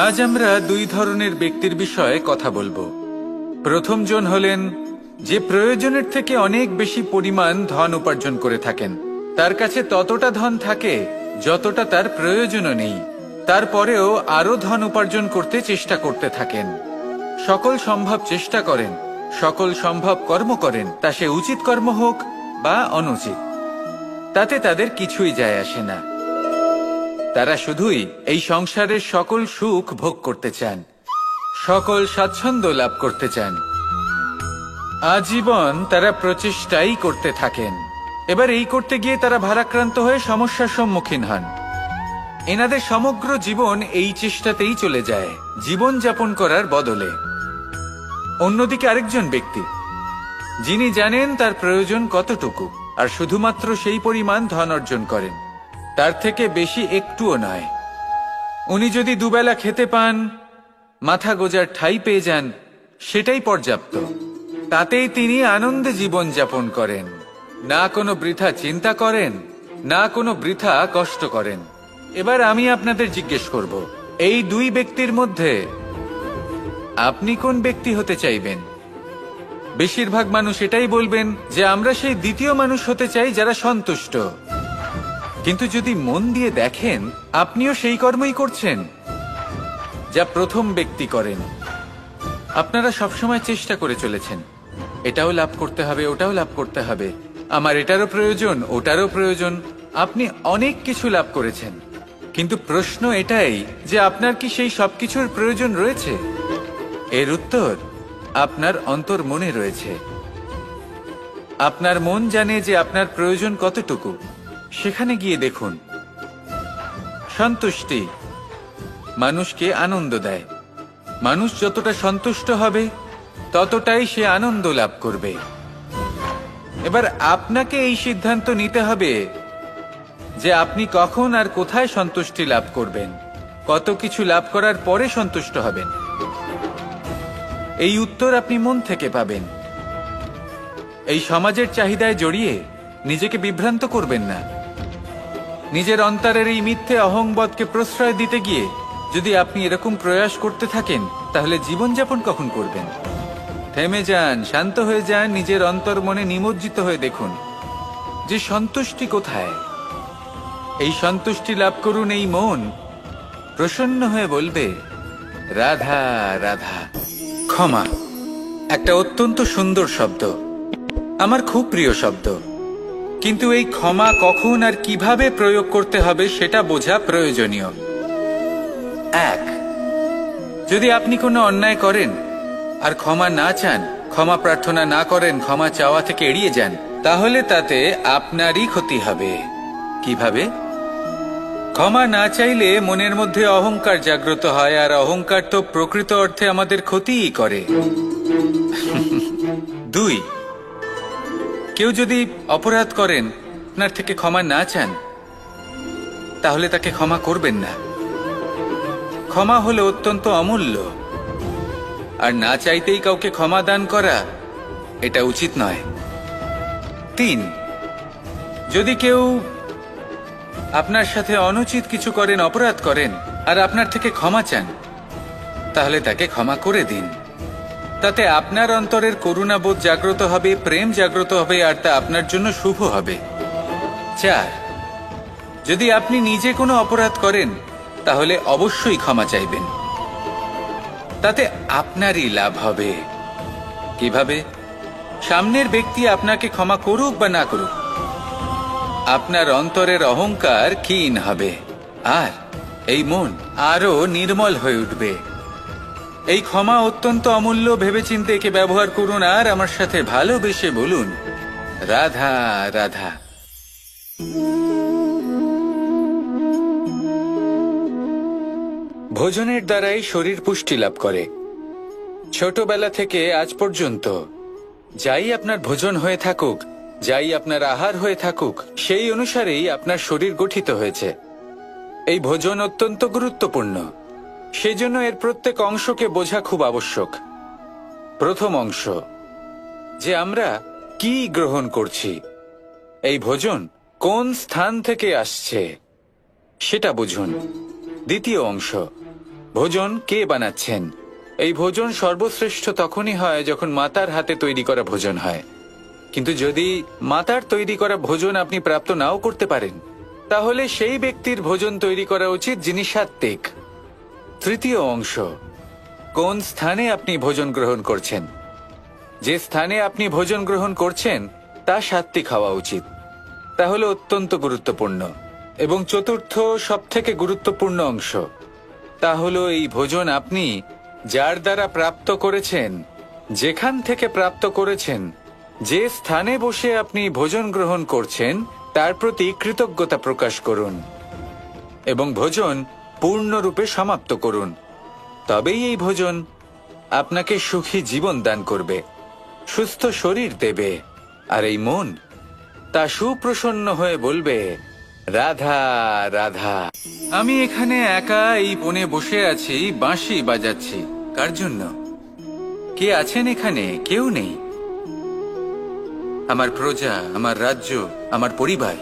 আজ আমরা দুই ধরনের ব্যক্তির বিষয়ে কথা বলবো। প্রথম জন হলেন যে প্রয়োজনের থেকে অনেক বেশি পরিমাণ ধন উপার্জন করে থাকেন। তার কাছে ততটা ধন থাকে যতটা তার প্রয়োজনও নেই, তারপরেও আরো ধন উপার্জন করতে চেষ্টা করতে থাকেন। সকল সম্ভব চেষ্টা করেন, সকল সম্ভব কর্ম করেন, তা সে উচিত কর্ম হোক বা অনুচিত, তাতে তাদের কিছুই যায় আসে না। তারা শুধুই এই সংসারের সকল সুখ ভোগ করতে চান, সকল স্বাচ্ছন্দ্য লাভ করতে চান। আজীবন তারা প্রচেষ্টাই করতে থাকেন। এবার এই করতে গিয়ে তারা ভারাক্রান্ত হয়ে সমস্যার সম্মুখীন হন। এনাদের সমগ্র জীবন এই চেষ্টাতেই চলে যায় জীবন যাপন করার বদলে। অন্যদিকে আরেকজন ব্যক্তি যিনি জানেন তার প্রয়োজন কতটুকু আর শুধুমাত্র সেই পরিমাণ ধন অর্জন করেন, তার থেকে বেশি একটুও নয়। উনি যদি দুবেলা খেতে পান, মাথা গোজার ঠাঁই পেয়ে যান, সেটাই পর্যাপ্ত। তাতেই তিনি আনন্দে জীবন যাপন করেন, না কোনো বৃথা চিন্তা করেন, না কোনো বৃথা কষ্ট করেন। এবার আমি আপনাদের জিজ্ঞেস করব, এই দুই ব্যক্তির মধ্যে আপনি কোন ব্যক্তি হতে চাইবেন? বেশিরভাগ মানুষ এটাই বলবেন যে আমরা সেই দ্বিতীয় মানুষ হতে চাই যারা সন্তুষ্ট। কিন্তু যদি মন দিয়ে দেখেন, আপনিও সেই কর্মই করছেন যা প্রথম ব্যক্তি করেন। আপনারা সবসময় চেষ্টা করে চলেছেন, এটাও লাভ করতে হবে, ওটাও লাভ করতে হবে, আমার এটারও প্রয়োজন, ওটারও প্রয়োজন। আপনি অনেক কিছু লাভ করেছেন, কিন্তু প্রশ্ন এটাই যে আপনার কি সেই সবকিছুর প্রয়োজন রয়েছে? এর উত্তর আপনার অন্তর মনে রয়েছে। আপনার মন জানে যে আপনার প্রয়োজন কতটুকু। সেখানে গিয়ে দেখুন। সন্তুষ্টি মানুষকে আনন্দ দেয়। মানুষ যতটা সন্তুষ্ট হবে ততটাই সে আনন্দ লাভ করবে। এবার আপনাকে এই সিদ্ধান্ত নিতে হবে যে আপনি কখন আর কোথায় সন্তুষ্টি লাভ করবেন, কত কিছু লাভ করার পরে সন্তুষ্ট হবেন। এই উত্তর আপনি মন থেকে পাবেন। এই সমাজের চাহিদায় জড়িয়ে নিজেকে বিভ্রান্ত করবেন না। নিজের অন্তরের এই মিথ্যে অহংবোধকে প্রশ্রয় দিতে গিয়ে যদি আপনি এরকম প্রয়াস করতে থাকেন, তাহলে জীবনযাপন কখন করবেন? থেমে যান, শান্ত হয়ে যান, নিজের অন্তর মনে নিমজ্জিত হয়ে দেখুন যে সন্তুষ্টি কোথায়। এই সন্তুষ্টি লাভ করুন। এই মন প্রসন্ন হয়ে বলবে, রাধা রাধা। ক্ষমা একটা অত্যন্ত সুন্দর শব্দ, আমার খুব প্রিয় শব্দ, কিন্তু এই ক্ষমা কখন আর কিভাবে প্রয়োগ করতে হবে সেটা বোঝা প্রয়োজনীয়। এক, যদি আপনি কোনো অন্যায় করেন আর ক্ষমা না চান, ক্ষমা প্রার্থনা না করেন, ক্ষমা চাওয়া থেকে এড়িয়ে যান, তাহলে তাতে আপনারই ক্ষতি হবে। কিভাবে? ক্ষমা না চাইলে মনের মধ্যে অহংকার জাগ্রত হয়, আর অহংকার তো প্রকৃত অর্থে আমাদের ক্ষতিই করে। দুই, কেউ যদি অপরাধ করেন, আপনার থেকে ক্ষমা না চান, তাহলে তাকে ক্ষমা করবেন না। ক্ষমা হলো অত্যন্ত অমূল্য, আর না চাইতেই কাউকে ক্ষমা দান করা এটা উচিত নয়। তিন, যদি কেউ আপনার সাথে অনুচিত কিছু করেন, অপরাধ করেন, আর আপনার থেকে ক্ষমা চান, তাহলে তাকে ক্ষমা করে দিন। তাতে আপনার অন্তরের করুণাবোধ জাগ্রত হবে, প্রেম জাগ্রত হবে, আর তা আপনার জন্য শুভ হবে। চার, যদি আপনি নিজে কোনো অপরাধ করেন, তাহলে অবশ্যই ক্ষমা চাইবেন। তাতে আপনারই লাভ হবে। কিভাবে? সামনের ব্যক্তি আপনাকে ক্ষমা করুক বা না করুক, আপনার অন্তরের অহংকার ক্ষীণ হবে, আর এই মন আরো নির্মল হয়ে উঠবে। এই ক্ষমা অত্যন্ত অমূল্য, ভেবেচিন্তে একে ব্যবহার করুন, আর আমার সাথে ভালোবেসে বলুন, রাধা রাধা। ভোজনের দ্বারাই শরীর পুষ্টি লাভ করে। ছোটবেলা থেকে আজ পর্যন্ত যাই আপনার ভোজন হয়ে থাকুক, যাই আপনার আহার হয়ে থাকুক, সেই অনুসারেই আপনার শরীর গঠিত হয়েছে। এই ভোজন অত্যন্ত গুরুত্বপূর্ণ, সেজন্য এর প্রত্যেক অংশকে বোঝা খুব আবশ্যক। প্রথম অংশ, যে আমরা কি গ্রহণ করছি, এই ভোজন কোন স্থান থেকে আসছে সেটা বুঝুন। দ্বিতীয় অংশ, ভোজন কে বানাচ্ছেন? এই ভোজন সর্বশ্রেষ্ঠ তখনই হয় যখন মাতার হাতে তৈরি করা ভোজন হয়। কিন্তু যদি মাতার তৈরি করা ভোজন আপনি প্রাপ্ত নাও করতে পারেন, তাহলে সেই ব্যক্তির ভোজন তৈরি করা উচিত যিনি সাত্ত্বিক। তৃতীয় অংশ, কোন স্থানে আপনি ভোজন গ্রহণ করছেন? যে স্থানে আপনি ভোজন গ্রহণ করছেন তা সাত্ত্বিক হওয়া উচিত। তা হলো অত্যন্ত গুরুত্বপূর্ণ। এবং চতুর্থ সবথেকে গুরুত্বপূর্ণ অংশ, তা হলো এই ভোজন আপনি যার দ্বারা প্রাপ্ত করেছেন, যেখান থেকে প্রাপ্ত করেছেন, যে স্থানে বসে আপনি ভোজন গ্রহণ করছেন তার প্রতি কৃতজ্ঞতা প্রকাশ করুন এবং ভোজন পূর্ণরূপে সমাপ্ত করুন। তবেই এই ভোজন আপনাকে সুখী জীবন দান করবে, সুস্থ শরীর দেবে, আর এই মন তা সুপ্রসন্ন হয়ে বলবে, রাধা রাধা। আমি এখানে একা এই বনে বসে আছি, বাঁশি বাজাচ্ছি। কার জন্য? কে আছেন এখানে? কেউ নেই। আমার প্রজা, আমার রাজ্য, আমার পরিবার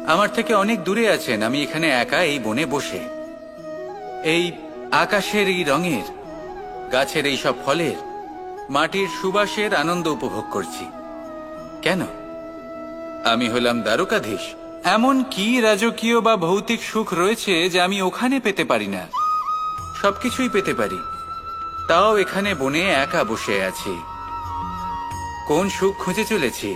আমার থেকে অনেক দূরে আছেন। আমি এখানে একা এই বনে বসে এই আকাশের এই রঙের, গাছের এই সব ফলের, মাটির সুবাসের আনন্দ উপভোগ করছি। কেন? আমি হলাম দ্বারকাধীশ। এমন কি রাজকীয় বা ভৌতিক সুখ রয়েছে যে আমি ওখানে পেতে পারি না? সবকিছুই পেতে পারি, তাও এখানে বনে একা বসে আছি। কোন সুখ খুঁজে চলেছি?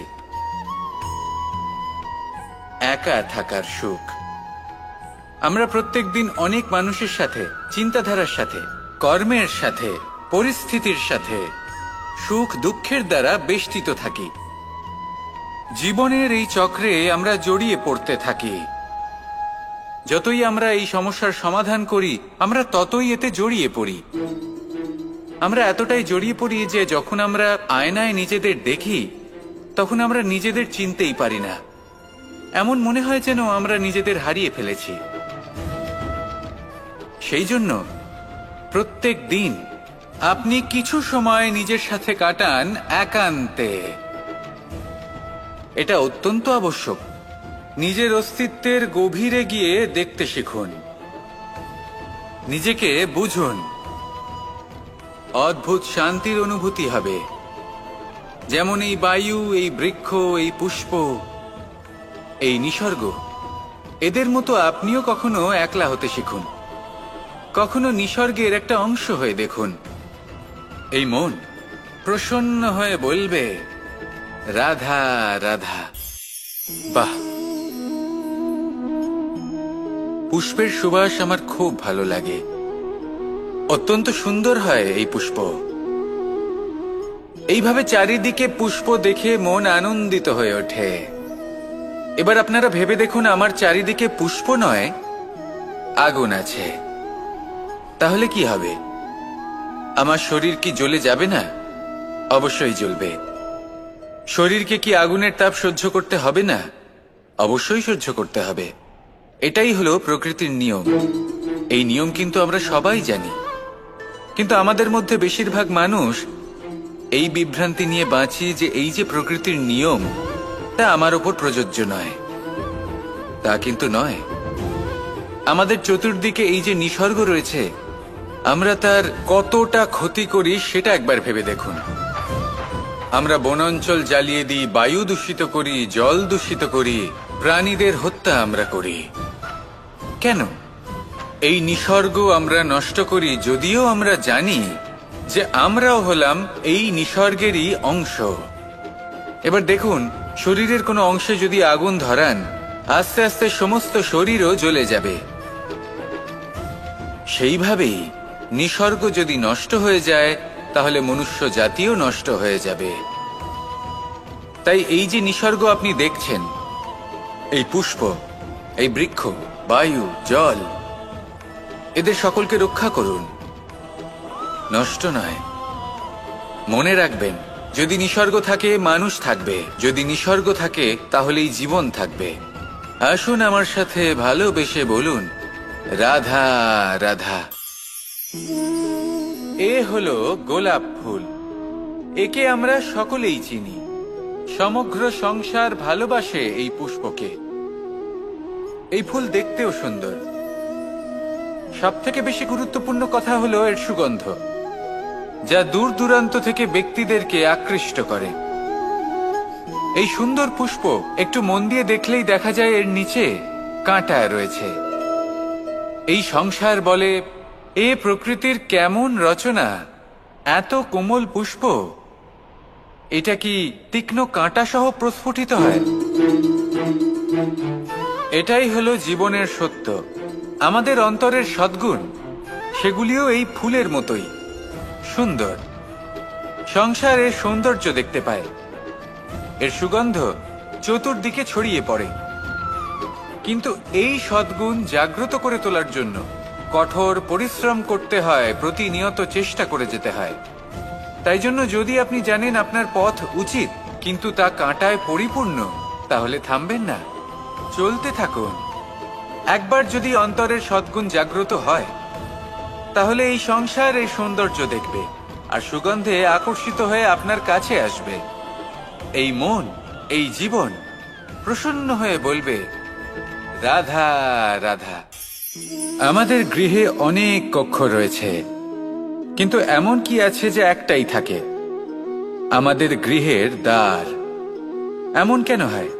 একা থাকার সুখ। আমরা প্রত্যেকদিন অনেক মানুষের সাথে, চিন্তাধারার সাথে, কর্মের সাথে, পরিস্থিতির সাথে, সুখ দুঃখের দ্বারা বেষ্টিত থাকি। জীবনের এই চক্রে আমরা জড়িয়ে পড়তে থাকি। যতই আমরা এই সমস্যার সমাধান করি, আমরা ততই এতে জড়িয়ে পড়ি। আমরা এতটাই জড়িয়ে পড়ি যে যখন আমরা আয়নায় নিজেদের দেখি, তখন আমরা নিজেদের চিনতেই পারি না। এমন মনে হয় যেন আমরা নিজেদের হারিয়ে ফেলেছি। সেই জন্য প্রত্যেক দিন আপনি কিছু সময় নিজের সাথে কাটান একান্তে। এটা অত্যন্ত আবশ্যক। নিজের অস্তিত্বের গভীরে গিয়ে দেখতে শিখুন, নিজেকে বুঝুন। অদ্ভুত শান্তির অনুভূতি হবে। যেমন এই বায়ু, এই বৃক্ষ, এই পুষ্প, এই নিসর্গ, এদের মতো আপনিও কখনো একলা হতে শিখুন। কখনো নিসর্গের একটা অংশ হয়ে দেখুন। এই মন প্রসন্ন হয়ে বলবে, রাধা রাধা। বাহ, পুষ্পের সুবাস আমার খুব ভালো লাগে। অত্যন্ত সুন্দর হয় এই পুষ্প। এইভাবে চারিদিকে পুষ্প দেখে মন আনন্দিত হয়ে ওঠে। এবার আপনারা ভেবে দেখুন, আমার চারিদিকে পুষ্প নয়, আগুন আছে। তাহলে কি হবে? আমার শরীর কি জ্বলে যাবে না? অবশ্যই জ্বলবে। শরীরকে কি আগুনের তাপ সহ্য করতে হবে না? অবশ্যই সহ্য করতে হবে। এটাই হলো প্রকৃতির নিয়ম। এই নিয়ম কিন্তু আমরা সবাই জানি, কিন্তু আমাদের মধ্যে বেশিরভাগ মানুষ এই বিভ্রান্তি নিয়ে বাঁচি যে এই যে প্রকৃতির নিয়ম, তা আমার ওপর প্রযোজ্য নয়। তা কিন্তু নয়। আমাদের চতুর্দিকে এই যে নিসর্গ রয়েছে, আমরা তার কতটা ক্ষতি করি সেটা একবার ভেবে দেখুন। আমরা বনাঞ্চল জ্বালিয়ে দিই, বায়ু দূষিত করি, জল দূষিত করি, প্রাণীদের হত্যা আমরা করি। কেন? এই নিসর্গ আমরা নষ্ট করি, যদিও আমরা জানি যে আমরাও হলাম এই নিসর্গেরই অংশ। এবার দেখুন, শরীরের কোনো অংশে যদি আগুন ধরান, আস্তে আস্তে সমস্ত শরীরও জ্বলে যাবে। সেইভাবেই নিসর্গ যদি নষ্ট হয়ে যায়, তাহলে মনুষ্য জাতিও নষ্ট হয়ে যাবে। তাই এই যে নিসর্গ আপনি দেখছেন, এই পুষ্প, এই বৃক্ষ, বায়ু, জল, এদের সকলকে রক্ষা করুন, নষ্ট নয়। মনে রাখবেন, যদি নিসর্গ থাকে মানুষ থাকবে, যদি নিসর্গ থাকে তাহলেই জীবন থাকবে। আসুন আমার সাথে ভালোবেসে বলুন, রাধা রাধা। এ হলো গোলাপ ফুল। একে আমরা সকলেই চিনি। সমগ্র সংসার ভালোবাসে এই পুষ্পকে। এই ফুল দেখতেও সুন্দর। সবথেকে বেশি গুরুত্বপূর্ণ কথা হলো এর সুগন্ধ, যা দূর দূরান্ত থেকে ব্যক্তিদেরকে আকৃষ্ট করে। এই সুন্দর পুষ্প একটু মন দিয়ে দেখলেই দেখা যায় এর নিচে কাঁটা রয়েছে। এই সংসার বলে, এ প্রকৃতির কেমন রচনা, এত কোমল পুষ্প, এটা কি তীক্ষ্ণ কাঁটা সহ প্রস্ফুটিত হয়? এটাই হলো জীবনের সত্য। আমাদের অন্তরের সদ্গুণ, সেগুলিও এই ফুলের মতোই সুন্দর। সংসার এর সৌন্দর্য দেখতে পায়, এর সুগন্ধ চতুর্দিকে ছড়িয়ে পড়ে। কিন্তু এই সদ্গুণ জাগ্রত করে তোলার জন্য কঠোর পরিশ্রম করতে হয়, প্রতিনিয়ত চেষ্টা করে যেতে হয়। তাই জন্য যদি আপনি জানেন আপনার পথ উচিত কিন্তু তা কাঁটায় পরিপূর্ণ, তাহলে থামবেন না, চলতে থাকুন। একবার যদি অন্তরের সদ্গুণ জাগ্রত হয়, তাহলে এই সংসার এই সৌন্দর্য দেখবে আর সুগন্ধে আকর্ষিত হয়ে আপনার কাছে আসবে। এই মন, এই জীবন প্রসন্ন হয়ে বলবে, রাধা রাধা। আমাদের গৃহে অনেক কক্ষ রয়েছে, কিন্তু এমন কি আছে যে একটাই থাকে? আমাদের গৃহের দ্বার। এমন কেন হয়?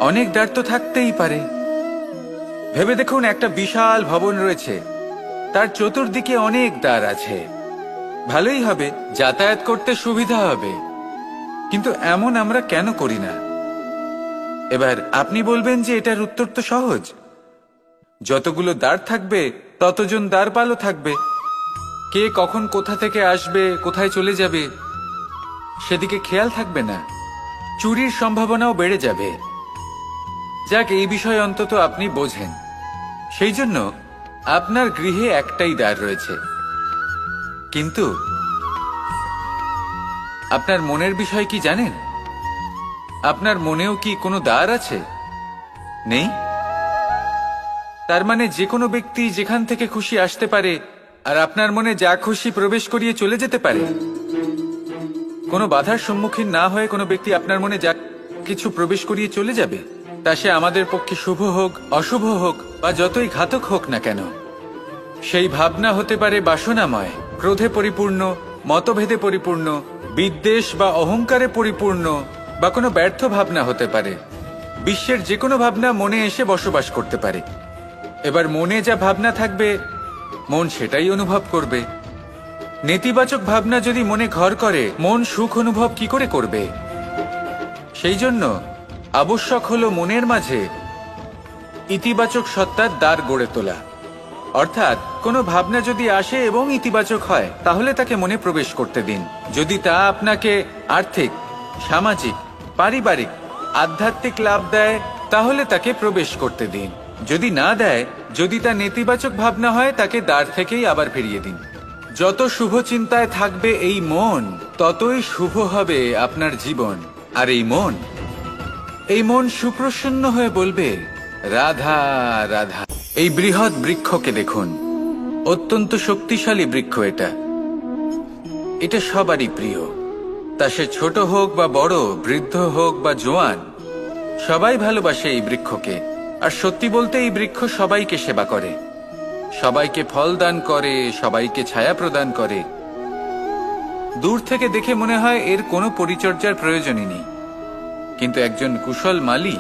অনেক দ্বার তো থাকতেই পারে। ভেবে দেখুন, একটা বিশাল ভবন রয়েছে, তার চতুর্দিকে অনেক দ্বার আছে। ভালোই হবে, যাতায়াত করতে সুবিধা হবে, কিন্তু এমন আমরা কেন করি না? এবার আপনি বলবেন যে এটার উত্তর তো সহজ, যতগুলো দ্বার থাকবে ততজন দ্বারপালও থাকবে। কে কখন কোথা থেকে আসবে, কোথায় চলে যাবে, সেদিকে খেয়াল থাকবে না, চুরির সম্ভাবনাও বেড়ে যাবে। যাক, এই বিষয়ে অন্তত আপনি বোঝেন। সেই জন্য আপনার গৃহে একটাই দ্বার রয়েছে। কিন্তু আপনার মনের বিষয় কি জানেন? আপনার মনেও কি কোনো দ্বার আছে? নেই? তার মানে যে কোনো ব্যক্তি যেখান থেকে খুশি আসতে পারে আর আপনার মনে যা খুশি প্রবেশ করিয়ে চলে যেতে পারে। কোনো বাধার সম্মুখীন না হয়ে কোনো ব্যক্তি আপনার মনে যা কিছু প্রবেশ করিয়ে চলে যাবে, তা সে আমাদের পক্ষে শুভ হোক, অশুভ হোক বা যতই ঘাতক হোক না কেন। সেই ভাবনা হতে পারে বাসনাময়, ক্রোধে পরিপূর্ণ, মতভেদে পরিপূর্ণ, বিদ্বেষ বা অহংকারে পরিপূর্ণ, বা কোনো ব্যর্থ ভাবনা হতে পারে। বিশ্বের যে কোনো ভাবনা মনে এসে বসবাস করতে পারে। এবার মনে যা ভাবনা থাকবে, মন সেটাই অনুভব করবে। নেতিবাচক ভাবনা যদি মনে ঘর করে, মন সুখ অনুভব কি করে করবে? সেই জন্য আবশ্যক হলো মনের মাঝে ইতিবাচক সত্তার দ্বার গড়ে তোলা। অর্থাৎ কোনো ভাবনা যদি আসে এবং ইতিবাচক হয়, তাহলে তাকে মনে প্রবেশ করতে দিন। যদি তা আপনাকে আর্থিক, সামাজিক, পারিবারিক, আধ্যাত্মিক লাভ দেয়, তাহলে তাকে প্রবেশ করতে দিন। যদি না দেয়, যদি তা নেতিবাচক ভাবনা হয়, তাকে দ্বার থেকেই আবার ফিরিয়ে দিন। যত শুভ চিন্তায় থাকবে এই মন, ততই শুভ হবে আপনার জীবন। আর এই মন সুপ্রসন্ন হয়ে বলবে, রাধা রাধা। এই বৃহৎ বৃক্ষকে দেখুন, অত্যন্ত শক্তিশালী বৃক্ষ। এটা সবারই প্রিয়। তা সে ছোট হোক বা বড়, বৃদ্ধ হোক বা জোয়ান, সবাই ভালোবাসে এই বৃক্ষকে। আর সত্যি বলতে এই বৃক্ষ সবাইকে সেবা করে, সবাইকে ফল দান করে, সবাইকে ছায়া প্রদান করে। দূর থেকে দেখে মনে হয় এর কোনো পরিচর্যার প্রয়োজনই নেই, কিন্তু একজন কুশল মালী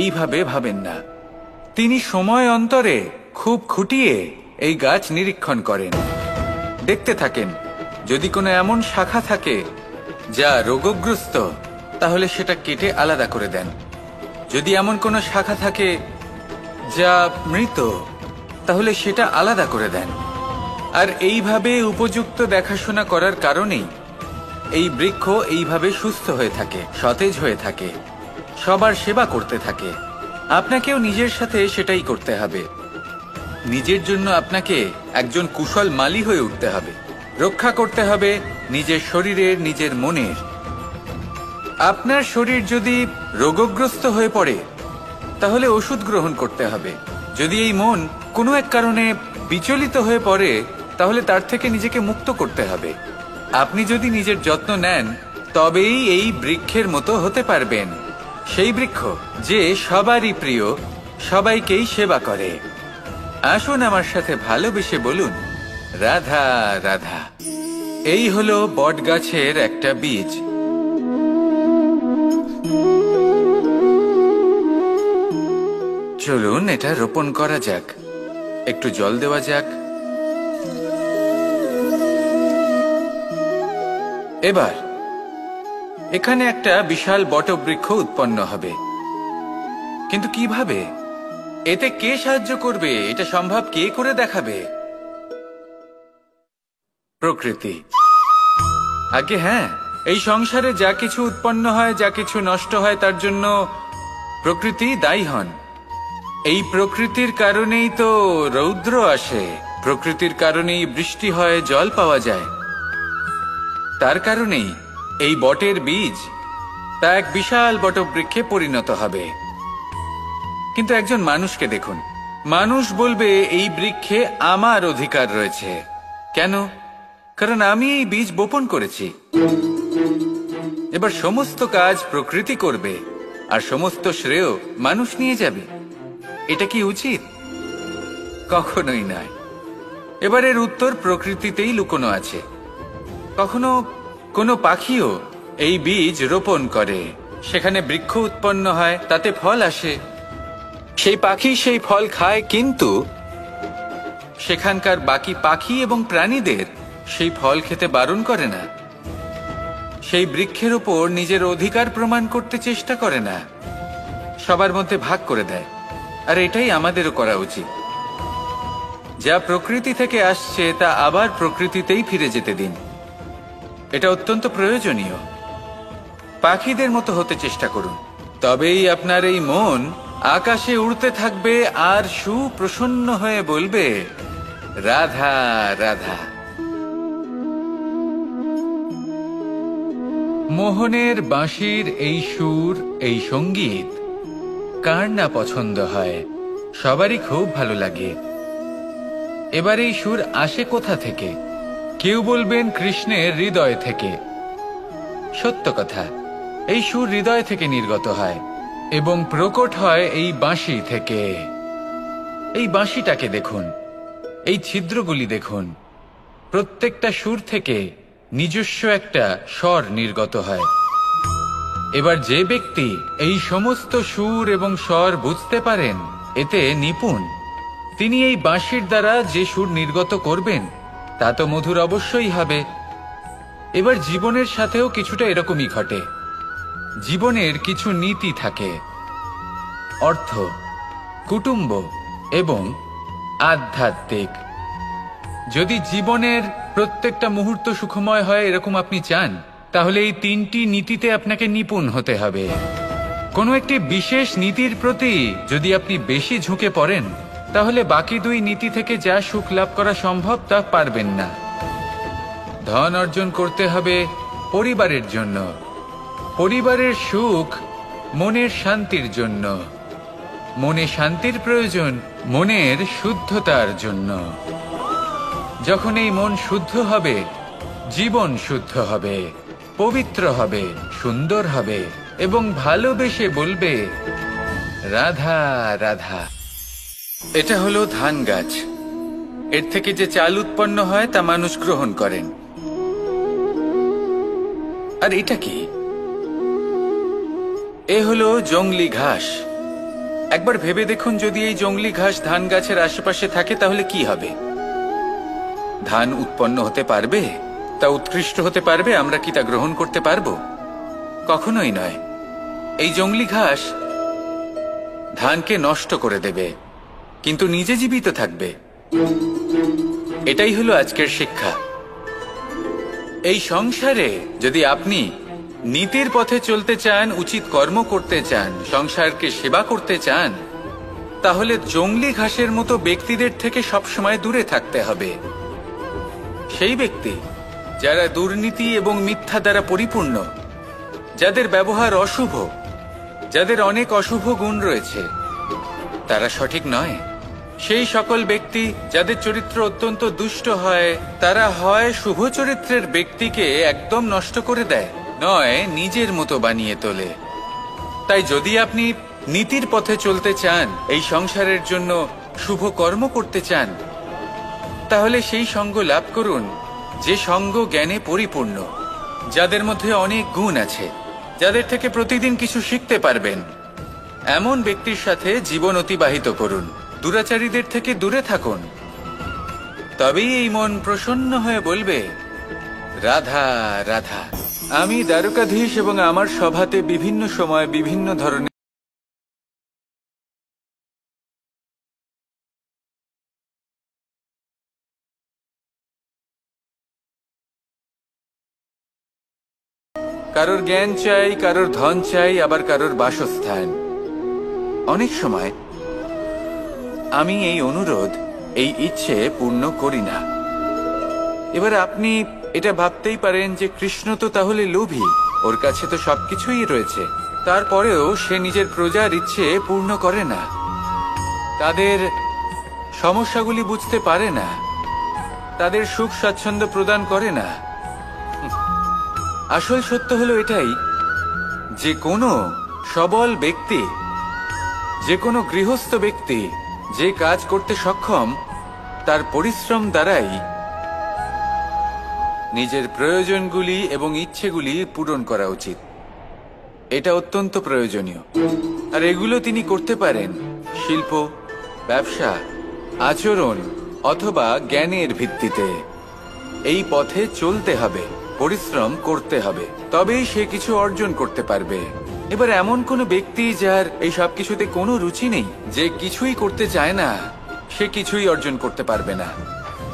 এইভাবে ভাবেন না। তিনি সময় অন্তরে খুব খুঁটিয়ে এই গাছ নিরীক্ষণ করেন, দেখতে থাকেন। যদি কোনো এমন শাখা থাকে যা রোগগ্রস্ত, তাহলে সেটা কেটে আলাদা করে দেন। যদি এমন কোনো শাখা থাকে যা মৃত, তাহলে সেটা আলাদা করে দেন। আর এইভাবে উপযুক্ত দেখাশোনা করার কারণেই এই বৃক্ষ এইভাবে সুস্থ হয়ে থাকে, সতেজ হয়ে থাকে, সবার সেবা করতে থাকে। আপনাকেও নিজের সাথে সেটাই করতে হবে। নিজের জন্য আপনাকে একজন কুশল মালী হয়ে উঠতে হবে। রক্ষা করতে হবে নিজের শরীরের, নিজের মনের। আপনার শরীর যদি রোগগ্রস্ত হয়ে পড়ে, তাহলে ওষুধ গ্রহণ করতে হবে। যদি এই মন কোনো এক কারণে বিচলিত হয়ে পড়ে, তাহলে তার থেকে নিজেকে মুক্ত করতে হবে। আপনি যদি নিজের যত্ন নেন, তবেই এই বৃক্ষের মতো হতে পারবেন। সেই বৃক্ষ যে সবারই প্রিয়, সবাইকেই সেবা করে। আসুন আমার সাথে ভালোবেসে বলুন, রাধা রাধা। এই হলো বট গাছের একটা বীজ। চলুন এটা রোপণ করা যাক, একটু জল দেওয়া যাক। এবার এখানে একটা বিশাল বটবৃক্ষ উৎপন্ন হবে, কিন্তু কিভাবে? এতে কে সাহায্য করবে? এটা সম্ভব কে করে দেখাবে? প্রকৃতি। আগে হ্যাঁ, এই সংসারে যা কিছু উৎপন্ন হয়, যা কিছু নষ্ট হয়, তার জন্য প্রকৃতি দায়ী হন। এই প্রকৃতির কারণেই তো রৌদ্র আসে, প্রকৃতির কারণেই বৃষ্টি হয়, জল পাওয়া যায়। তার কারণেই এই বটের বীজ তা এক বিশাল বটবৃক্ষে পরিণত হবে। কিন্তু একজন মানুষকে দেখুন, মানুষ বলবে এই বৃক্ষে আমার অধিকার রয়েছে। কেন? কারণ আমি এই বীজ বপন করেছি। এবার সমস্ত কাজ প্রকৃতি করবে আর সমস্ত শ্রেয় মানুষ নিয়ে যাবে। এটা কি উচিত? কখনোই নয়। এবার এর উত্তর প্রকৃতিতেই লুকোনো আছে। কখনো কোনো পাখিও এই বীজ রোপণ করে, সেখানে বৃক্ষ উৎপন্ন হয়, তাতে ফল আসে, সেই পাখি সেই ফল খায়, কিন্তু সেখানকার বাকি পাখি এবং প্রাণীদের সেই ফল খেতে বারণ করে না। সেই বৃক্ষের উপর নিজের অধিকার প্রমাণ করতে চেষ্টা করে না, সবার মধ্যে ভাগ করে দেয়। আর এটাই আমাদেরও করা উচিত। যা প্রকৃতি থেকে আসছে তা আবার প্রকৃতিতেই ফিরে যেতে দিন। এটা অত্যন্ত প্রয়োজনীয়। পাখিদের মতো হতে চেষ্টা করুন, তবেই আপনার এই মন আকাশে উড়তে থাকবে আর সুপ্রসন্ন হয়ে বলবে, রাধা রাধা। মোহনের বাঁশির এই সুর, এই সঙ্গীত কার না পছন্দ হয়? সবারই খুব ভালো লাগে। এবার এই সুর আসে কোথা থেকে? কেউ বলবেন কৃষ্ণের হৃদয় থেকে। সত্য কথা, এই সুর হৃদয় থেকে নির্গত হয় এবং প্রকট হয় এই বাঁশি থেকে। এই বাঁশিটাকে দেখুন, এই ছিদ্রগুলি দেখুন, প্রত্যেকটা সুর থেকে নিজস্ব একটা স্বর নির্গত হয়। এবার যে ব্যক্তি এই সমস্ত সুর এবং স্বর বুঝতে পারেন, এতে নিপুণ, তিনি এই বাঁশির দ্বারা যে সুর নির্গত করবেন তা তো মধুর অবশ্যই হবে। এবার জীবনের সাথেও কিছুটা এরকমই ঘটে। জীবনের কিছু নীতি থাকে, অর্থ, কুটুম্ব এবং আধ্যাত্মিক। যদি জীবনের প্রত্যেকটা মুহূর্ত সুখময় হয় এরকম আপনি চান, তাহলে এই তিনটি নীতিতে আপনাকে নিপুণ হতে হবে। কোনো একটি বিশেষ নীতির প্রতি যদি আপনি বেশি ঝুঁকে পড়েন, তাহলে বাকি দুই নীতি থেকে যা সুখ লাভ করা সম্ভব তা পারবেন না। ধন অর্জন করতে হবে পরিবারের জন্য, পরিবারের সুখ মনের শান্তির জন্য, মনে শান্তির প্রয়োজন মনের শুদ্ধতার জন্য। যখন এই মন শুদ্ধ হবে, জীবন শুদ্ধ হবে, পবিত্র হবে, সুন্দর হবে এবং ভালোবেসে বলবে, রাধা রাধা। এটা হলো ধান গাছ। এর থেকে যে চাল উৎপন্ন হয় তা মানুষ গ্রহণ করেন। আর এটা কি? এ হলো জংলি ঘাস। একবার ভেবে দেখুন, যদি এই জংলি ঘাস ধান গাছের আশেপাশে থাকে তাহলে কি হবে? ধান উৎপন্ন হতে পারবে? তা উৎকৃষ্ট হতে পারবে? আমরা কি তা গ্রহণ করতে পারবো? কখনোই নয়। এই জংলি ঘাস ধানকে নষ্ট করে দেবে, কিন্তু নিজে জীবিত থাকবে। এটাই হলো আজকের শিক্ষা। এই সংসারে যদি আপনি নীতির পথে চলতে চান, উচিত কর্ম করতে চান, সংসারকে সেবা করতে চান, তাহলে জংলি ঘাসের মতো ব্যক্তিদের থেকে সবসময় দূরে থাকতে হবে। সেই ব্যক্তি যারা দুর্নীতি এবং মিথ্যা দ্বারা পরিপূর্ণ, যাদের ব্যবহার অশুভ, যাদের অনেক অশুভ গুণ রয়েছে, তারা সঠিক নয়। সেই সকল ব্যক্তি যাদের চরিত্র অত্যন্ত দুষ্ট হয়, তারা হয় শুভ চরিত্রের ব্যক্তিকে একদম নষ্ট করে দেয়, নয় নিজের মতো বানিয়ে তোলে। তাই যদি আপনি নীতির পথে চলতে চান, এই সংসারের জন্য শুভ কর্ম করতে চান, তাহলে সেই সঙ্গ লাভ করুন যে সঙ্গ জ্ঞানে পরিপূর্ণ, যাদের মধ্যে অনেক গুণ আছে, যাদের থেকে প্রতিদিন কিছু শিখতে পারবেন। এমন ব্যক্তির সাথে জীবন অতিবাহিত করুন। দুরাচারীদের থেকে দূরে থাকুন। তবেই এই মন প্রসন্ন হয়ে বলবে, রাধা রাধা। আমি দ্বারকাধীশ এবং আমার সভাতে বিভিন্ন সময় বিভিন্ন ধরনের কারোর জ্ঞান চাই, কারোর ধন চাই, আবার কারোর বাসস্থান। অনেক সময় আমি এই অনুরোধ, এই ইচ্ছে পূর্ণ করি না। এবার আপনি এটা ভাবতেই পারেন যে কৃষ্ণ তো তাহলে লোভী, ওর কাছে তো সবকিছুই রয়েছে, তারপরেও সে নিজের প্রজার ইচ্ছে পূর্ণ করে না, তাদের সমস্যাগুলি বুঝতে পারে না, তাদের সুখ স্বাচ্ছন্দ্য প্রদান করে না। আসল সত্য হলো এটাই যে কোনো সবল ব্যক্তি, যে কোনো গৃহস্থ ব্যক্তি যে কাজ করতে সক্ষম, তার পরিশ্রম দ্বারাই নিজের প্রয়োজনগুলি এবং ইচ্ছেগুলি পূরণ করা উচিত। এটা অত্যন্ত প্রয়োজনীয়। আর এগুলো তিনি করতে পারেন শিল্প, ব্যবসা, আচরণ অথবা জ্ঞানের ভিত্তিতে। এই পথে চলতে হবে, পরিশ্রম করতে হবে, তবেই সে কিছু অর্জন করতে পারবে। এবার এমন কোনো ব্যক্তি যার এই সব কিছুতে কোনো রুচি নেই, যে কিছুই করতে চায় না, সে কিছুই অর্জন করতে পারবে না।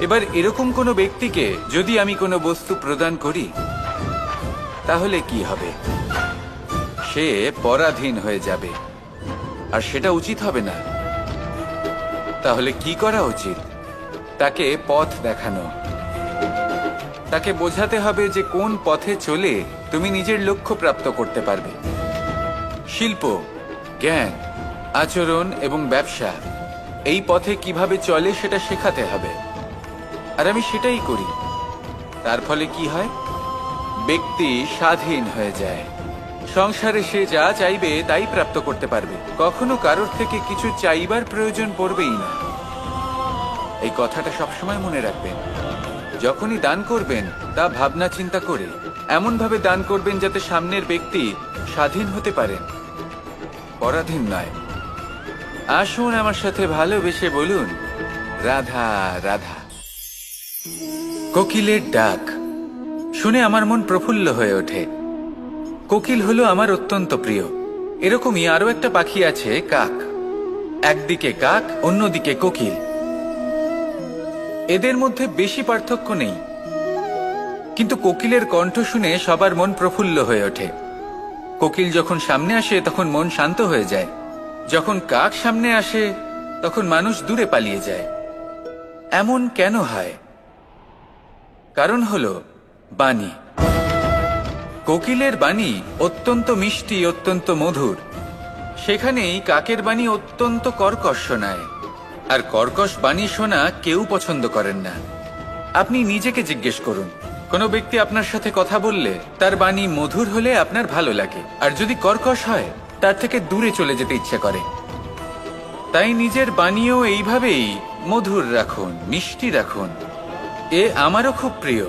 এবার এরকম কোনো ব্যক্তিকে যদি আমি কোনো বস্তু প্রদান করি, তাহলে কি হবে? সে পরাধীন হয়ে যাবে, আর সেটা উচিত হবে না। তাহলে কি করা উচিত? তাকে পথ দেখানো, তাকে বোঝাতে হবে যে কোন পথে চলে তুমি নিজের লক্ষ্য প্রাপ্ত করতে পারবে। শিল্প, জ্ঞান, আচরণ এবং ব্যবসা, এই পথে কিভাবে চলে সেটা শেখাতে হবে। আর আমি সেটাই করি। তার ফলে কি হয়? ব্যক্তি স্বাধীন হয়ে যায়। সংসারে সে যা চাইবে তাই প্রাপ্ত করতে পারবে, কখনো কারোর থেকে কিছু চাইবার প্রয়োজন পড়বেই না। এই কথাটা সবসময় মনে রাখবেন। যখনই দান করবেন তা ভাবনা চিন্তা করে এমন ভাবে দান করবেন যাতে সামনের ব্যক্তি স্বাধীন হতে পারেন, পরাধীন নয়। আসুন আমার সাথে ভালোবেসে বলুন, রাধা রাধা। কোকিলের ডাক শুনে আমার মন প্রফুল্ল হয়ে ওঠে। কোকিল হলো আমার অত্যন্ত প্রিয়। এরকমই আরো একটা পাখি আছে, কাক। একদিকে কাক, অন্যদিকে কোকিল। এদের মধ্যে বেশি পার্থক্য নেই, কিন্তু কোকিলের কণ্ঠ শুনে সবার মন প্রফুল্ল হয়ে ওঠে। কোকিল যখন সামনে আসে তখন মন শান্ত হয়ে যায়, যখন কাক সামনে আসে তখন মানুষ দূরে পালিয়ে যায়। এমন কেন হয়? কারণ হলো বাণী। কোকিলের বাণী অত্যন্ত মিষ্টি, অত্যন্ত মধুর। সেখানেই কাকের বাণী অত্যন্ত কর্কশ শোনায়, আর কর্কশ বাণী শোনা কেউ পছন্দ করেন না। আপনি নিজেকে জিজ্ঞেস করুন, কোনো ব্যক্তি আপনার সাথে কথা বললে তার বাণী মধুর হলে আপনার ভালো লাগে, আর যদি কর্কশ হয় তার থেকে দূরে চলে যেতে ইচ্ছে করে। তাই নিজের বাণীও এইভাবেই মধুর রাখুন, মিষ্টি রাখুন। এ আমারও খুব প্রিয়।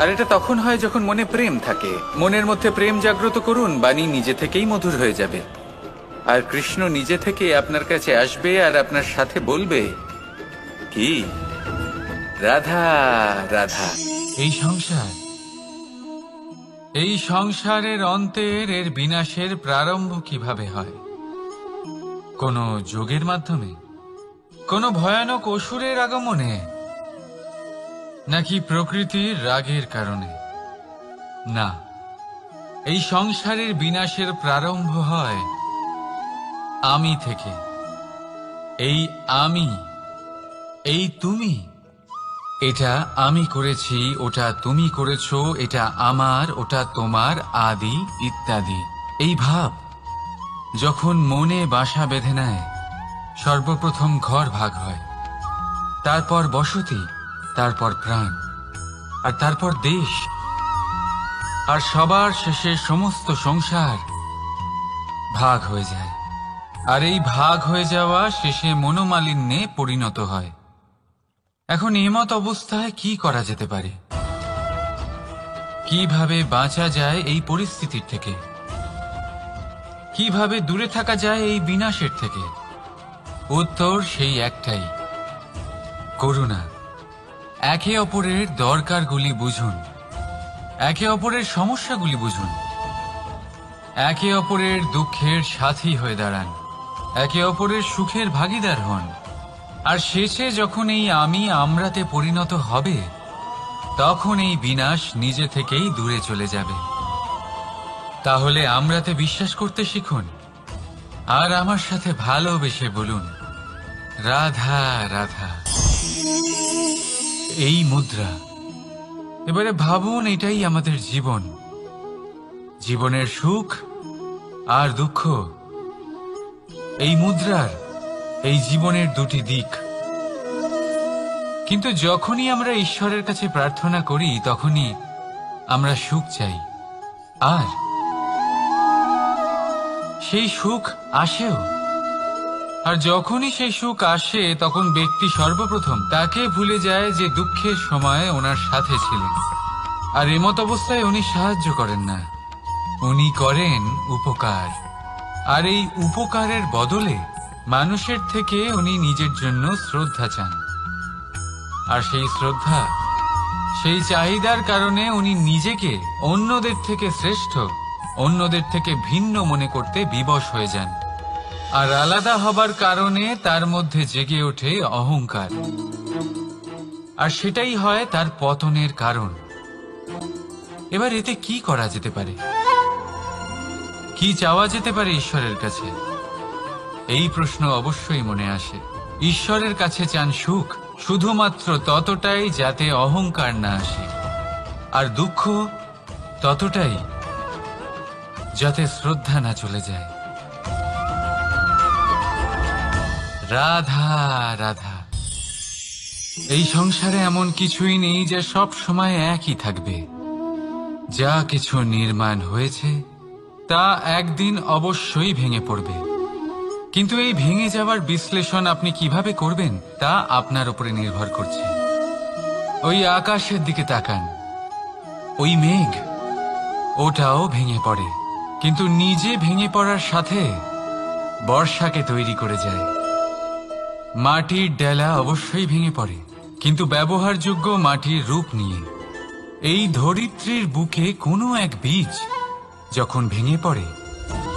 আর এটা তখন হয় যখন মনে প্রেম থাকে। মনের মধ্যে প্রেম জাগ্রত করুন, বাণী নিজে থেকেই মধুর হয়ে যাবে। আর কৃষ্ণ নিজে থেকে আপনার কাছে আসবে আর আপনার সাথে বলবে, কি রাধা রাধা। এই সংসারের অন্তের, এর বিনাশের প্রারম্ভ কিভাবে হয়? কোন যোগের মাধ্যমে, কোন ভয়ানক অসুরের আগমনে, নাকি প্রকৃতির রাগের কারণে? না, এই সংসারের বিনাশের প্রারম্ভ হয় আমি থেকে। এই আমি, এই তুমি, এটা আমি করেছি, ওটা তুমি করেছো, এটা আমার, ওটা তোমার, আদি ইত্যাদি। এই ভাব যখন মনে বাসা বেঁধে নেয়, সর্বপ্রথম ঘর ভাগ হয়, তারপর বসতি, তারপর প্রাণ, আর তারপর দেশ, আর সবার শেষে সমস্ত সংসার ভাগ হয়ে যায়। আর এই ভাগ হয়ে যাওয়া শেষে মনোমালিন্যে পরিণত হয়। এখন এমত অবস্থায় কি করা যেতে পারে? কিভাবে বাঁচা যায় এই পরিস্থিতির থেকে? কিভাবে দূরে থাকা যায় এই বিনাশের থেকে? উত্তর সেই একটাই, করুণা। একে অপরের দরকারগুলি বুঝুন, একে অপরের সমস্যাগুলি বুঝুন, একে অপরের দুঃখের সাথী হয়ে দাঁড়ান, একে অপরের সুখের ভাগীদার হন। আর শেষে যখন এই আমি আমরাতে পরিণত হবে, তখন এই বিনাশ নিজে থেকেই দূরে চলে যাবে। তাহলে আমরাতে বিশ্বাস করতে শিখুন, আর আমার সাথে ভালোবেসে বলুন, রাধা রাধা। এই মুদ্রা। এবারে ভাবুন, এটাই আমাদের জীবন, জীবনের সুখ আর দুঃখ। এই মুদ্রার, এই জীবনের দুটি দিক। কিন্তু যখনই আমরা ঈশ্বরের কাছে প্রার্থনা করি, তখনই আমরা সুখ চাই, আর সেই সুখ আসেও। আর যখনই সেই সুখ আসে, তখন ব্যক্তি সর্বপ্রথম তাকে ভুলে যায় যে দুঃখের সময় ওনার সাথে ছিলেন। আর এমত অবস্থায় উনি সাহায্য করেন না, উনি করেন উপকার। আর এই উপকারের বদলে মানুষের থেকে উনি নিজের জন্য শ্রদ্ধা চান। আর সেই শ্রদ্ধা, সেই চাহিদার কারণে উনি নিজেকে অন্যদের থেকে শ্রেষ্ঠ, অন্যদের থেকে ভিন্ন মনে করতে বিবশ হয়ে যান। আর আলাদা হবার কারণে তার মধ্যে জেগে ওঠে অহংকার, আর সেটাই হয় তার পতনের কারণ। এবার এতে কি করা যেতে পারে? কি চাওয়া যেতে পারে ঈশ্বরের কাছে? এই প্রশ্ন অবশ্যই মনে আসে। ঈশ্বরের কাছে চান সুখ, শুধুমাত্র ততটাই যাতে অহংকার না আসে, আর দুঃখ ততটাই যাতে শ্রদ্ধা না চলে যায়। রাধা রাধা। এই সংসারে এমন কিছুই নেই যা সব সময় একই থাকবে। যা কিছু নির্মাণ হয়েছে তা একদিন অবশ্যই ভেঙে পড়বে। কিন্তু এই ভেঙে যাওয়ার বিশ্লেষণ আপনি কিভাবে করবেন তা আপনার উপরে নির্ভর করছে। ওই আকাশের দিকে তাকান, ওই মেঘ, ওটাও ভেঙে পড়ে, কিন্তু নিজে ভেঙে পড়ার সাথে বর্ষাকে তৈরি করে যায়। মাটির ডেলা অবশ্যই ভেঙে পড়ে, কিন্তু ব্যবহারযোগ্য মাটির রূপ নিয়ে। এই ধরিত্রীর বুকে কোনো এক বীজ যখন ভেঙে পড়ে,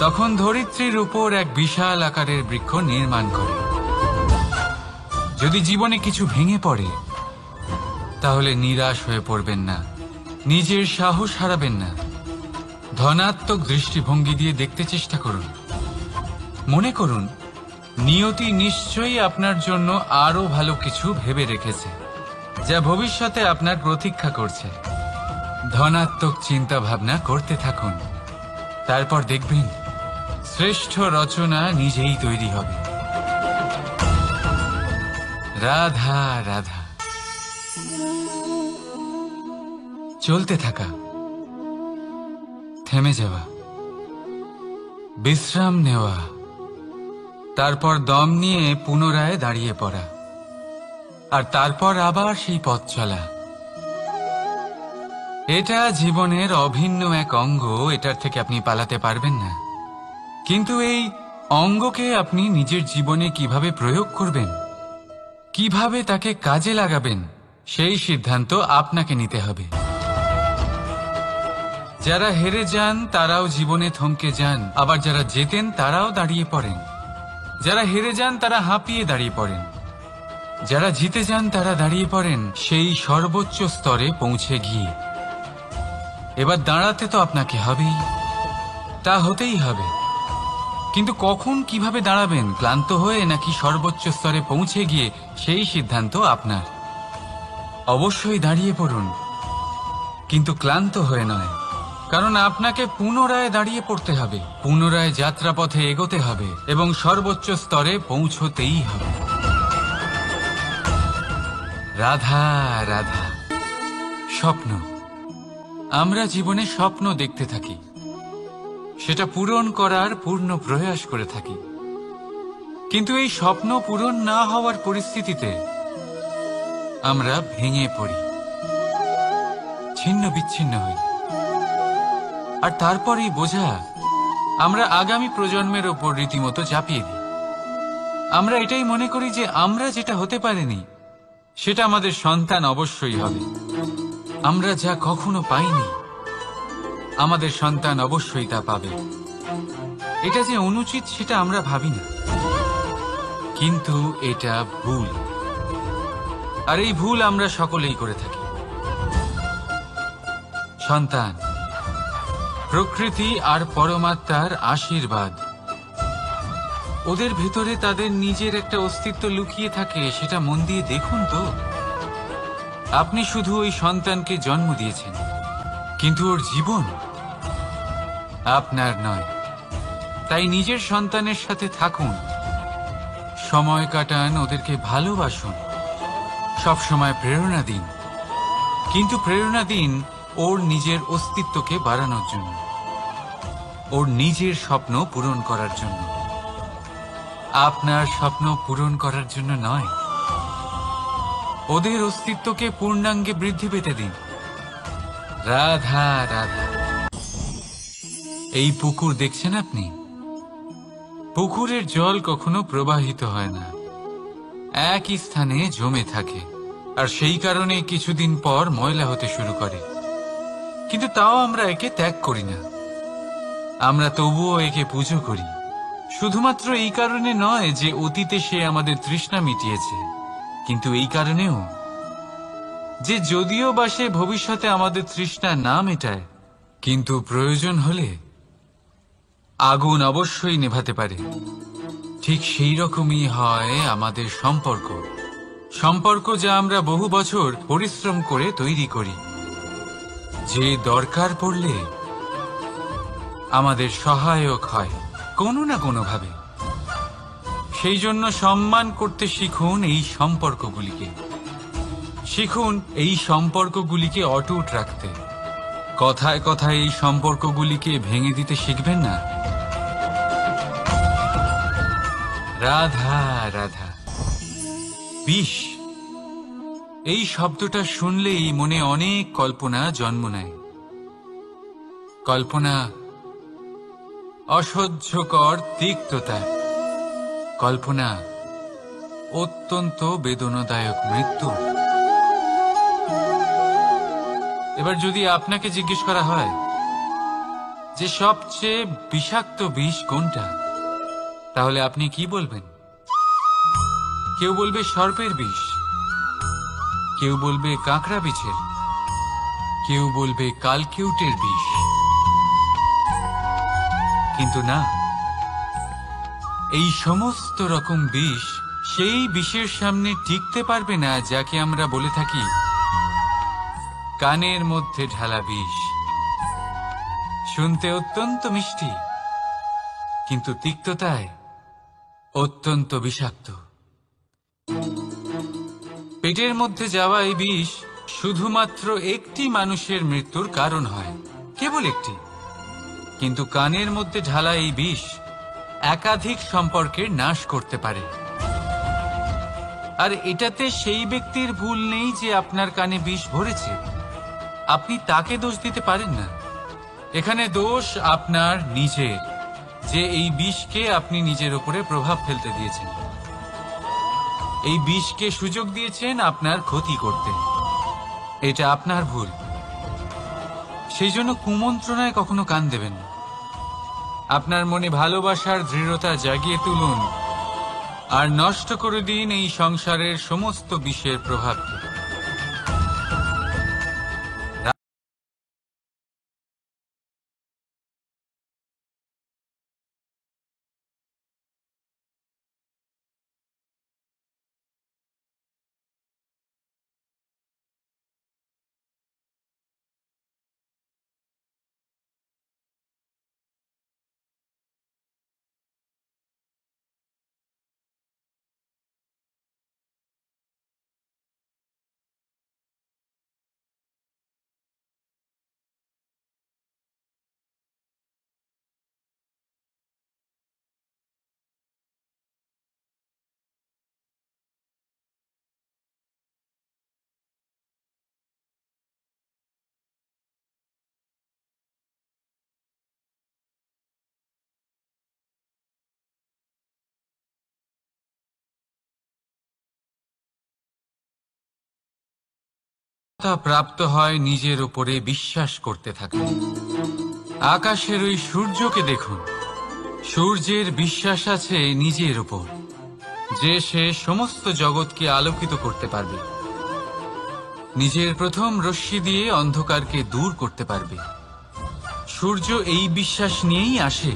তখন ধরিত্রীর উপর এক বিশাল আকারের বৃক্ষ নির্মাণ করে। যদি জীবনে কিছু ভেঙে পড়ে, তাহলে নিরাশ হয়ে পড়বেন না, নিজের সাহস হারাবেন না। ধনাত্মক দৃষ্টিভঙ্গি দিয়ে দেখতে চেষ্টা করুন। মনে করুন, নিয়তি নিশ্চয়ই আপনার জন্য আরো ভালো কিছু ভেবে রেখেছে, যা ভবিষ্যতে আপনার প্রতীক্ষা করছে। ধনাত্মক চিন্তা ভাবনা করতে থাকুন, তারপর দেখবেন শ্রেষ্ঠ রচনা নিজেই তৈরি হবে। রাধা রাধা। চলতে থাকা, থেমে যাওয়া, বিশ্রাম নেওয়া, তারপর দম নিয়ে পুনরায় দাঁড়িয়ে পড়া, আর তারপর আবার সেই পথ চলা। এটা জীবনের অভিন্ন এক অঙ্গ, এটার থেকে আপনি পালাতে পারবেন না। কিন্তু এই অঙ্গকে আপনি নিজের জীবনে কিভাবে প্রয়োগ করবেন, কিভাবে তাকে কাজে লাগাবেন, সেই সিদ্ধান্ত আপনাকে নিতে হবে। যারা হেরে যান তারাও জীবনে থমকে যান, আবার যারা জেতেন তারাও দাঁড়িয়ে পড়েন। যারা হেরে যান তারা হাঁপিয়ে দাঁড়িয়ে পড়েন, যারা জিতে যান তারা দাঁড়িয়ে পড়েন সেই সর্বোচ্চ স্তরে পৌঁছে গিয়ে। এবার দাঁড়াতে তো আপনাকে হবেই, তা হতেই হবে। কিন্তু কখন, কিভাবে দাঁড়াবেন, ক্লান্ত হয়ে নাকি সর্বোচ্চ স্তরে পৌঁছে গিয়ে, সেই সিদ্ধান্ত আপনার। অবশ্যই দাঁড়িয়ে পড়ুন, কিন্তু ক্লান্ত হয়ে নয়, কারণ আপনাকে পুনরায় দাঁড়িয়ে পড়তে হবে, পুনরায় যাত্রাপথে এগোতে হবে এবং সর্বোচ্চ স্তরে পৌঁছতেই হবে। রাধা রাধা। স্বপ্ন। আমরা জীবনে স্বপ্ন দেখতে থাকি, সেটা পূরণ করার পূর্ণ প্রয়াস করে থাকি। কিন্তু এই স্বপ্ন পূরণ না হওয়ার পরিস্থিতিতে আমরা ভেঙে পড়ি, ছিন্ন বিচ্ছিন্ন হই। আর তারপর এই বোঝা আমরা আগামী প্রজন্মের ওপর রীতিমতো চাপিয়ে দিই। আমরা এটাই মনে করি যে আমরা যেটা হতে পারিনি সেটা আমাদের সন্তান অবশ্যই হবে। আমরা যা কখনো পাইনি আমাদের সন্তান অবশ্যই তা পাবে। এটা যে অনুচিত সেটা আমরা ভাবি না, কিন্তু এটা ভুল। আর এই ভুল আমরা সকলেই করে থাকি। সন্তান প্রকৃতি আর পরমাত্মার আশীর্বাদ। ওদের ভেতরে তাদের নিজের একটা অস্তিত্ব লুকিয়ে থাকে, সেটা মন দিয়ে দেখুন তো। আপনি শুধু ওই সন্তানকে জন্ম দিয়েছেন, কিন্তু ওর জীবন আপনার নয়। তাই নিজের সন্তানের সাথে থাকুন, সময় কাটান, ওদেরকে ভালোবাসুন, সবসময় প্রেরণা দিন। কিন্তু প্রেরণা দিন ওর নিজের অস্তিত্বকে বাড়ানোর জন্য, ওর নিজের স্বপ্ন পূরণ করার জন্য, আপনার স্বপ্ন পূরণ করার জন্য নয়। ওদের অস্তিত্বকে পূর্ণাঙ্গে বৃদ্ধি পেতে দিন। রাধা রাধা। এই পুকুর দেখছেন আপনি? পুকুরের জল কখনো প্রবাহিত হয় না, একই স্থানে জমে থাকে। আর সেই কারণে কিছুদিন পর ময়লা হতে শুরু করে। কিন্তু তাও আমরা একে ত্যাগ করি না, আমরা তবুও একে পুজো করি। শুধুমাত্র এই কারণে নয় যে অতীতে সে আমাদের তৃষ্ণা মিটিয়েছে, কিন্তু এই কারণেও যে যদিও বা সে ভবিষ্যতে আমাদের তৃষ্ণা না মেটায়, কিন্তু প্রয়োজন হলে আগুন অবশ্যই নেভাতে পারে। ঠিক সেই রকমই হয় আমাদের সম্পর্ক। সম্পর্ক যা আমরা বহু বছর পরিশ্রম করে তৈরি করি, যে দরকার পড়লে আমাদের সহায়ক হয় কোনো না কোনোভাবে। সেই জন্য সম্মান করতে শিখুন এই সম্পর্কগুলিকে। শিখুন এই সম্পর্কগুলিকে অটুট রাখতে। কথায় কথায় এই সম্পর্কগুলিকে ভেঙে দিতে শিখবেন না। রাধা রাধা। বিষ, এই শব্দটা শুনলেই মনে অনেক কল্পনা জন্ম নেয়। কল্পনা অসহ্যকর তিক্ততা, কল্পনা অত্যন্ত বেদনাদায়ক মৃত্যু। এবার যদি আপনাকে জিজ্ঞেস করা হয় যে সবচেয়ে বিষাক্ত বিষ কোনটা, তাহলে আপনি কি বলবেন? কেউ বলবে সর্পের বিষ, কেউ বলবে কাঁকড়া বিছের, কেউ বলবে কালকিউটের বিষ। কিন্তু না, এই সমস্ত রকম বিষ সেই বিষের সামনে টিকতে পারবে না যাকে আমরা বলে থাকি কানের মধ্যে ঢালা বিষ। শুনতে অত্যন্ত মিষ্টি, কিন্তু তিক্ততায় অত্যন্ত বিষাক্ত। পেটের মধ্যে যাওয়া এই বিষ শুধুমাত্র একটি মানুষের মৃত্যুর কারণ হয়, কেবল একটি। কিন্তু কানের মধ্যে ঢালা এই বিষ একাধিক সম্পর্কের নাশ করতে পারে। আর এটাতে সেই ব্যক্তির ভুল নেই যে আপনার কানে বিষ ভরেছে। আপনি তাকে দোষ দিতে পারেন না। এখানে দোষ আপনার নিজের, যে এই বিষকে আপনি নিজের উপরে প্রভাব ফেলতে দিয়েছেন। এই বিষকে সুযোগ দিয়েছেন আপনার ক্ষতি করতে। এটা আপনার ভুল। সেই জন্য কুমন্ত্রণায় কখনো কান দেবেন না। আপনার মনে ভালোবাসার দৃঢ়তা জাগিয়ে তুলুন আর নষ্ট করে দিন এই সংসারের সমস্ত বিষের প্রভাবকে। তা প্রাপ্ত হয় নিজের উপরে বিশ্বাস করতে থাকুন। আকাশের ওই সূর্যকে দেখুন, সূর্যের বিশ্বাস আছে নিজের উপর যে সে সমস্ত জগৎকে আলোকিত করতে পারবে, নিজের প্রথম রশ্মি দিয়ে অন্ধকারকে দূর করতে পারবে। সূর্য এই বিশ্বাস নিয়েই আসে,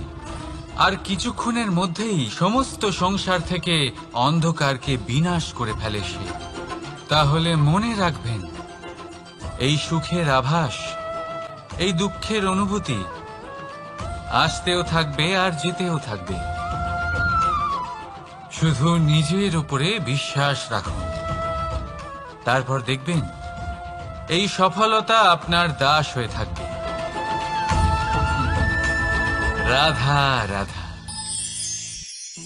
আর কিছুক্ষণের মধ্যেই সমস্ত সংসার থেকে অন্ধকারকে বিনাশ করে ফেলে সে। তাহলে মনে রাখবেন, এই সুখের আভাস, এই দুঃখের অনুভূতি আসতেও থাকবে আর যেতেও থাকবে। শুধু নিজের উপরে বিশ্বাস রাখুন, তারপর দেখবেন এই সফলতা আপনার দাস হয়ে থাকবে। রাধা রাধা।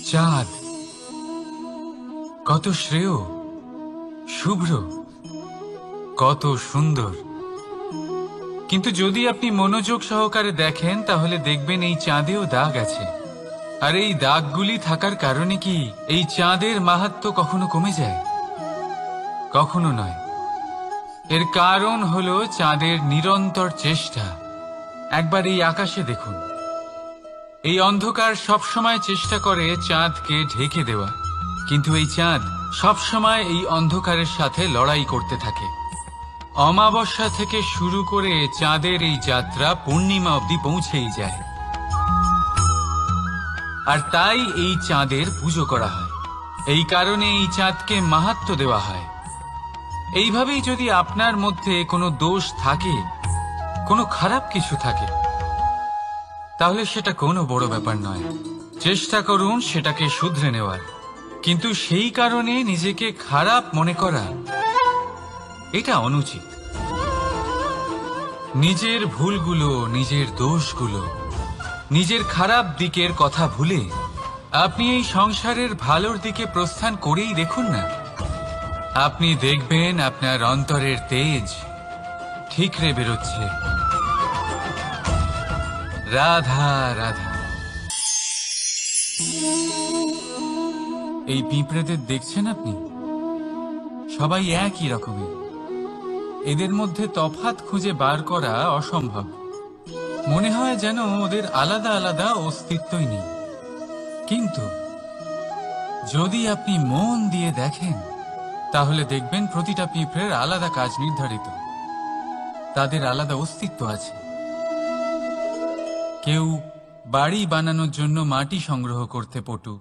চাঁদ কত শ্রেয়, শুভ্র, কত সুন্দর, কিন্তু যদি আপনি মনোযোগ সহকারে দেখেন তাহলে দেখবেন এই চাঁদেও দাগ আছে। আর এই দাগগুলি থাকার কারণে কি এই চাঁদের মাহাত্ম্য কখনো কমে যায়? কখনো নয়। এর কারণ হলো চাঁদের নিরন্তর চেষ্টা। একবার এই আকাশে দেখুন, এই অন্ধকার সবসময় চেষ্টা করে চাঁদকে ঢেকে দেওয়া, কিন্তু এই চাঁদ সবসময় এই অন্ধকারের সাথে লড়াই করতে থাকে। অমাবস্যা থেকে শুরু করে চাঁদের এই যাত্রা পূর্ণিমা অবধি পৌঁছেই যায়। আর তাই এই চাঁদের পুজো করা হয়, এই কারণে এই চাঁদকে মাহাত্ম্য দেওয়া হয়। এইভাবেই যদি আপনার মধ্যে কোনো দোষ থাকে, কোনো খারাপ কিছু থাকে, তাহলে সেটা কোনো বড় ব্যাপার নয়। চেষ্টা করুন সেটাকে শুধরে নেওয়ার, কিন্তু সেই কারণে নিজেকে খারাপ মনে করা এটা অনুচিত। নিজের ভুলগুলো, নিজের দোষগুলো, নিজের খারাপ দিকের কথা ভুলে আপনি এই সংসারের ভালোর দিকে প্রস্থান করেই দেখুন না। আপনি দেখবেন আপনার অন্তরের তেজ ঠিকরে বেরোচ্ছে। রাধা রাধা। এই পিঁপড়েদের দেখছেন আপনি? সবাই একই রকমের। এদের মধ্যে তফাৎ খুঁজে বার করা অসম্ভব। মনে হয় যেন ওদের আলাদা আলাদা অস্তিত্বই নেই। কিন্তু যদি আপনি মন দিয়ে দেখেন তাহলে দেখবেন প্রতিটা পিঁপড়ের আলাদা কাজ নির্ধারিত, তাদের আলাদা অস্তিত্ব আছে। কেউ বাড়ি বানানোর জন্য মাটি সংগ্রহ করতে পটু,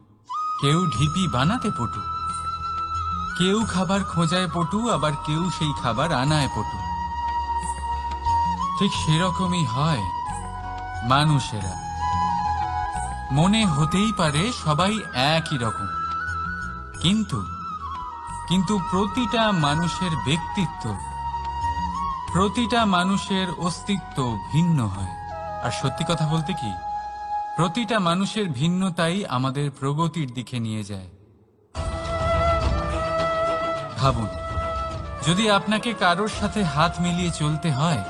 কেউ ঢিপি বানাতে পটু, কেউ খাবার খোঁজায় পটু, আবার কেউ সেই খাবার আনায় পটু। ঠিক সেরকমই হয় মানুষেরা। মনে হতেই পারে সবাই একই রকম, কিন্তু প্রতিটা মানুষের ব্যক্তিত্ব, প্রতিটা মানুষের অস্তিত্ব ভিন্ন হয়। আর সত্যি কথা বলতে কি, প্রতিটা মানুষের ভিন্নতাই আমাদের প্রগতির দিকে নিয়ে যায়। ভাবুন, যদি আপনাকে কারোর সাথে হাত মিলিয়ে চলতে হয়,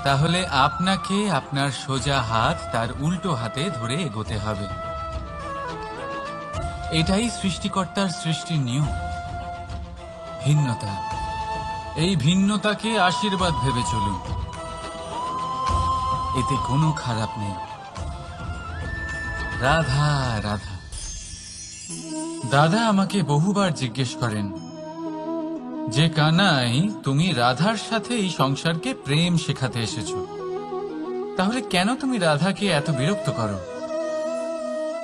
তাহলে আপনাকে আপনার সোজা হাত তার উল্টো হাতে ধরে এগোতে হবে। এটাই সৃষ্টিকর্তার সৃষ্টির নিয়ম। ভিন্নতা, এই ভিন্নতাকে আশীর্বাদ ভেবে চলুন, এতে কোনো খারাপ নেই। রাধা রাধা। দাদা আমাকে বহুবার জিজ্ঞেস করেন যে কানাই, তুমি রাধার সাথে এই সংসারকে প্রেম শেখাতে এসেছো, তাহলে কেন তুমি রাধাকে এত বিরক্ত করো?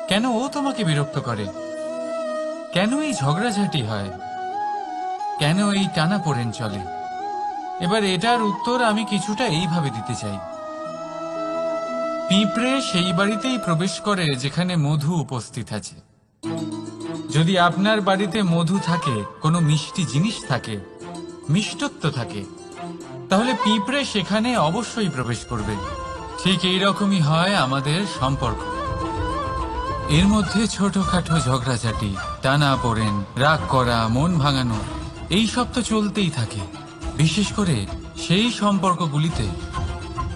কেন ও তোমাকে বিরক্ত করে? কেন এই ঝগড়াঝাটি হয়? কেন এই টানাপোড়েন চলে? এবার এটার উত্তর আমি কিছুটা এইভাবে দিতে চাই। পিঁপড়ে সেই বাড়িতেই প্রবেশ করে যেখানে মধু উপস্থিত আছে। যদি আপনার বাড়িতে মধু থাকে, কোনো মিষ্টি জিনিস থাকে, মিষ্টত্ব থাকে, তাহলে পিঁপড়ে সেখানে অবশ্যই প্রবেশ করবে। ঠিক এইরকমই হয় আমাদের সম্পর্ক। এর মধ্যে ছোটখাটো ঝগড়াঝাটি, টানাপোড়েন, রাগ করা, মন ভাঙানো, এই সব তো চলতেই থাকে। বিশেষ করে সেই সম্পর্কগুলিতে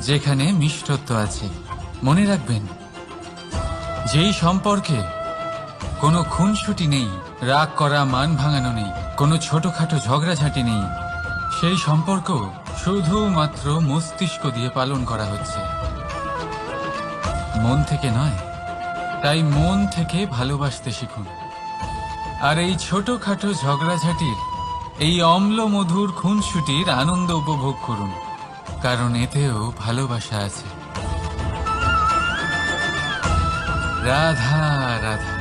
যেখানে মিষ্টত্ব আছে। মনে রাখবেন, যেই সম্পর্কে কোনো খুনসুটি নেই, রাগ করা, মান ভাঙানো নেই, কোনো ছোটখাটো ঝগড়াঝাটি নেই, সেই সম্পর্ক শুধুমাত্র মস্তিষ্ক দিয়ে পালন করা হচ্ছে, মন থেকে নয়। তাই মন থেকে ভালোবাসতে শিখুন। আর এই ছোটখাটো ঝগড়াঝাটির, এই অম্ল মধুর খুনসুটির আনন্দ উপভোগ করুন, কারণ এতেও ভালোবাসা আছে। রাধা রাধা।